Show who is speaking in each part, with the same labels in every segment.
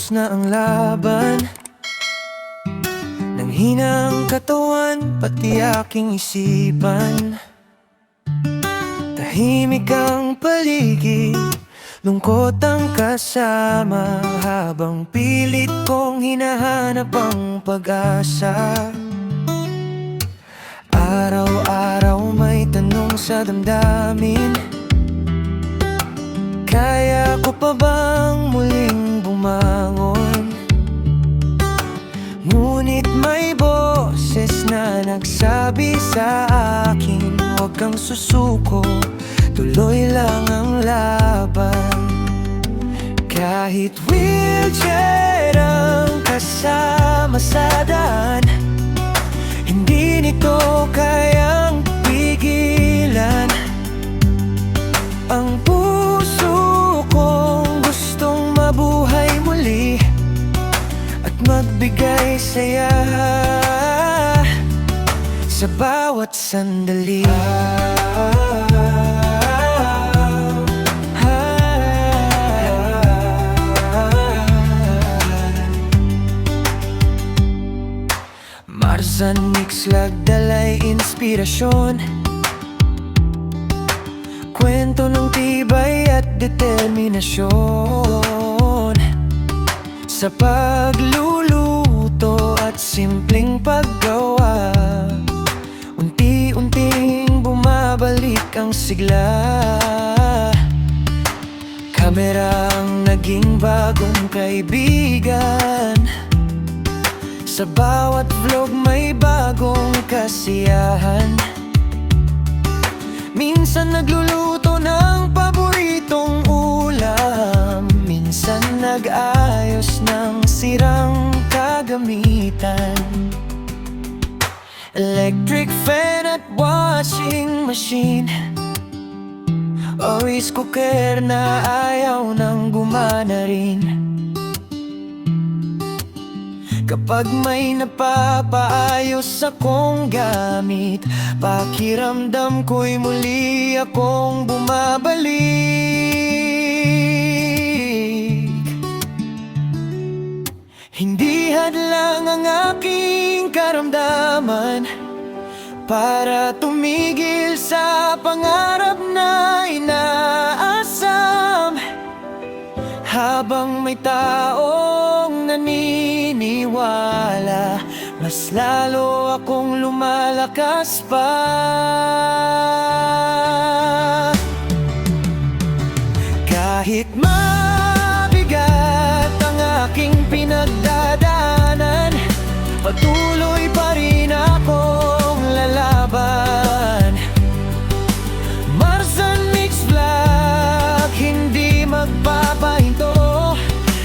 Speaker 1: Tapos na ang laban. Nanghina ang katawan, pati aking isipan. Tahimik ang paligid, lungkot ang kasama, habang pilit kong hinahanap ang pag-asa. Araw-araw may tanong sa damdamin, kaya ko pa bang muling bumangon? Ngunit may boses na nagsabi sa akin, huwag kang susuko, tuloy lang ang laban. Kahit wheelchair ang kasama sa daan, hindi nito kayang pigilan ang puso kong gustong mabuhay muli at magbigay saya sa bawat sandali. Marzan Mix Lagdalay inspirasyon, kwento ng tibay at determinasyon. Sa pagluluto at simpleng paggawa, unti-unting bumabalik ang sigla. Kamera ang naging bagong kaibigan, sa bawat vlog may bagong kasiyahan. Minsan nagluluto ng paboritong ulam, minsan nag-ayos ng sirang kagamitan. Electric fan at washing machine, o rice cooker na ayaw nang gumana rin. Kapag may napapaayos akong gamit, pakiramdam ko'y muli akong bumabalik. Hindi hadlang ang aking karamdaman para tumigil sa pangarap na inaasam. Habang may taong naniniwala, mas lalo akong lumalakas pa. Kahit mabigat ang aking pinagdadaanan, patuloy pa rin akong lalaban. Marzan Mix Vlog, hindi magpapahinto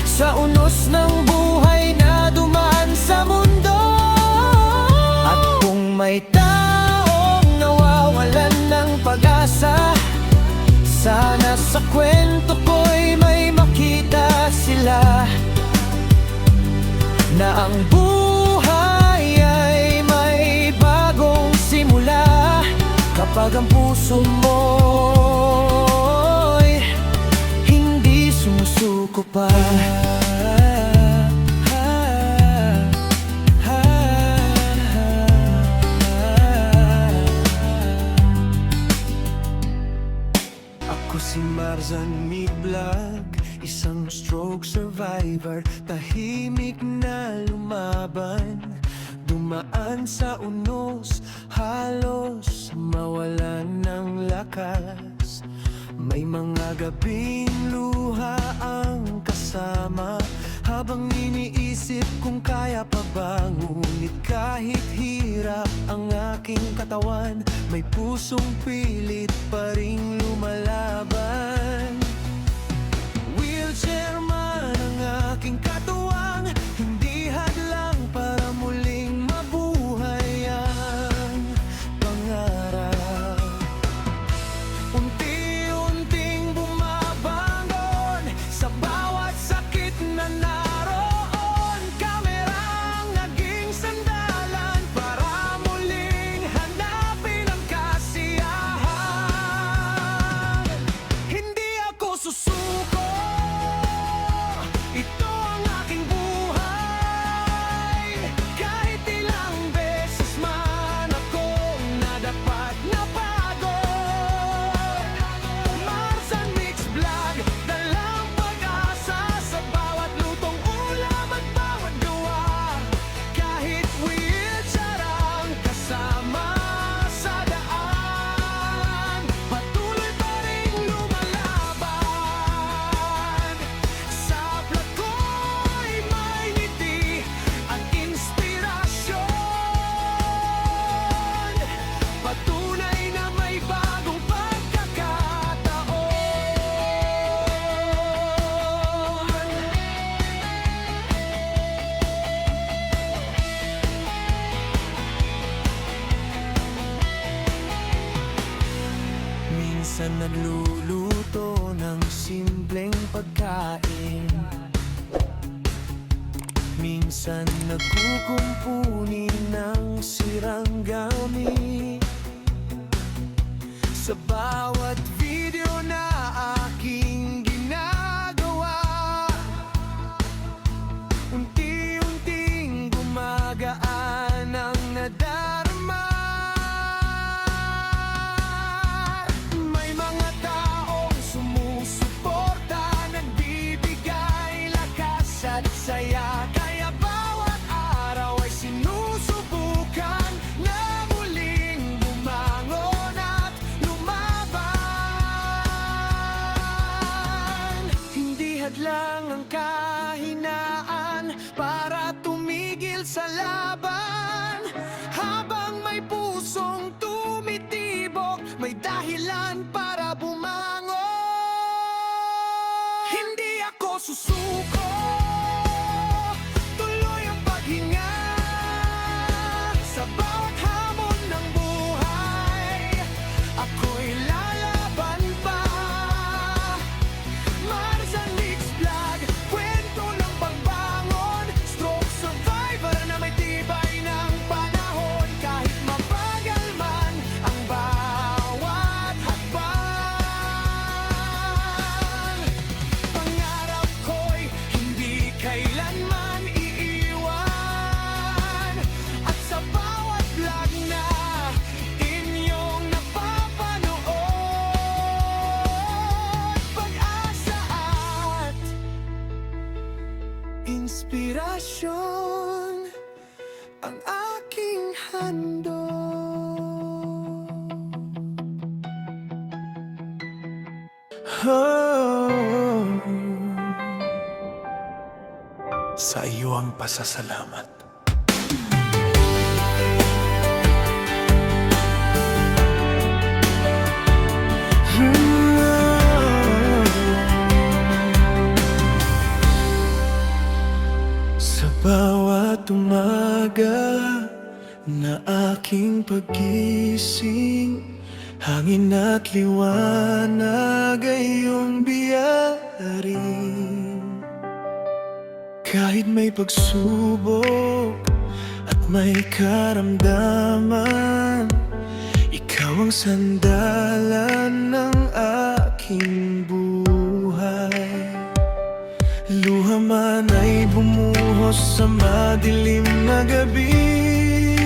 Speaker 1: sa unos ng buhay na dumaan sa mundo. At kung may taong nawawalan ng pag-asa, sana sa kwento ko'y may makita sila na ang buhay ay may bagong simula kapag ang puso mo'y hindi sumusuko pa. Ako si Marzan Mix Vlog, isang stroke survivor, tahimik na lumaban. Dumaan sa unos, halos mawalan ng lakas. May mga gabing luha ang kasama, habang iniisip kung kaya pa ba. Ngunit kahit hirap ang aking katawan, may pusong pilit pa ring lumalaban. Wheelchair man ang aking katuwang, hindi hadlang para muling mabuhay ang pangarap. Unti-unting bumabangon sa bawat sakit na naroon. Kamerang naging sandalan para muling hanapin ang kasiyahan. Hindi ako susuko, nagluluto ng simpleng pagkain. Minsan nagkukumpuni ng sirang gamit. Sa bawat video na aking ginagawa, unti-unting gumagaan ang nadarama. May mga taong sumusuporta, nagbibigay lakas at saya. Kaya bawat araw ay sinusubukan na muling bumangon at lumaban. Hindi hadlang ang kahinaan para tumigil sa laban. Habang may pusong tumitibok, may dahilan para bumangon. Hindi ako susuko, tuloy ang paghinga. Sa bawat hamon ng buhay, ako'y lalaban pa. Marza Mix Vlog, kwento ng pagbangon. Stroke survivor na may tibay ng panahon. Kahit mabagal man ang bawat hakbang, pangarap ko'y hindi kailanman iiwan. At sa bawat vlog na inyong napapanood, pag-asa at inspirasyon ang aking handog. Sa iyo ang pasasalamat. Sa bawat umaga na aking paggising, hangin at liwanag ay iyong biyarin. Kahit may pagsubok at may karamdaman, ikaw ang sandalan ng aking buhay. Luha man ay bumuhos sa madilim na gabi,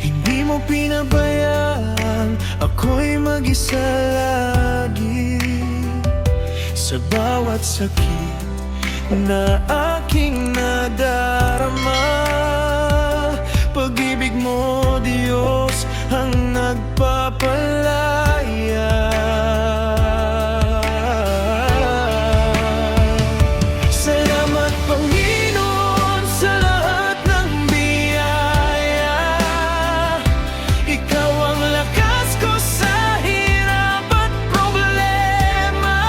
Speaker 1: hindi mo pinabayaan ako'y mag-isa lagi. Sa bawat sakit na aking nadarama, pag-ibig mo, Diyos, ang nagpapalaya. Salamat, Panginoon, sa lahat ng biyaya. Ikaw ang lakas ko sa hirap at problema.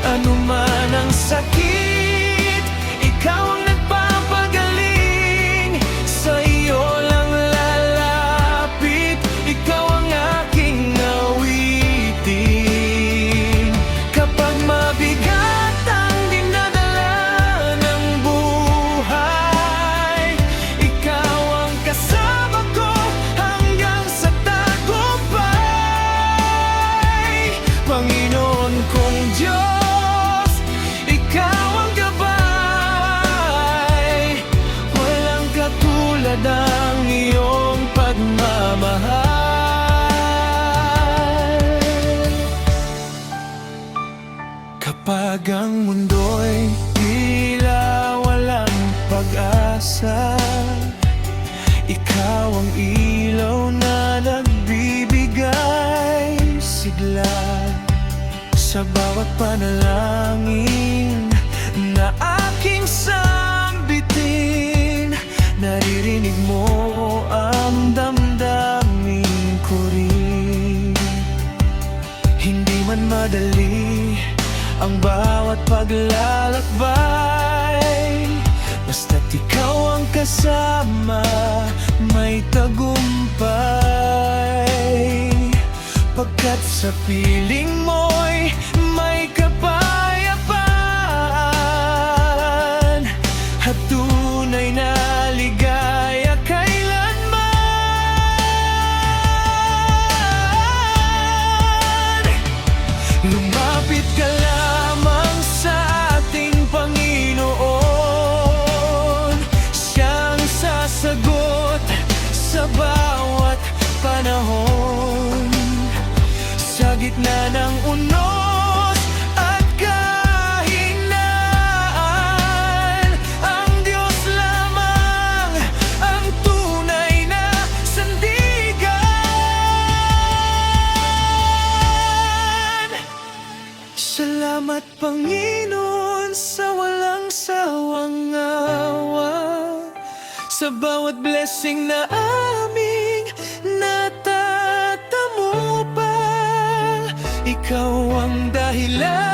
Speaker 1: Ano man ang sakit, ikaw ang nagpapagaling. Sa iyo lang lalapit, ikaw ang aking awitin. Kapag mabigat ang dinadala ng buhay, ikaw ang kasama ko hanggang sa tagumpay. Panginoon kong Diyos, ikaw ang gabay. Walang katulad ang iyong pagmamahal. Kapag ang mundo'y tila walang pag-asa, ikaw ang ilaw na nagbibigay sigla. Sa bawat panalangin na aking sambitin, naririnig mo ang damdamin ko rin. Hindi man madali ang bawat paglalakbay, basta't ikaw ang kasama, may tagumpay. Pagka Pagkat sa piling mo'y may kapayapaan at tunay na ligaya kailanman. Lumapit ka lamang sa ating Panginoon, siyang sasagot sa bawat panahon. Sa gitna ng unos at kahinaan, ang Diyos lamang ang tunay na sandigan. Salamat Panginoon sa walang sawang awa, sa bawat blessing na aming natatamo pa. Ikaw ang dahilan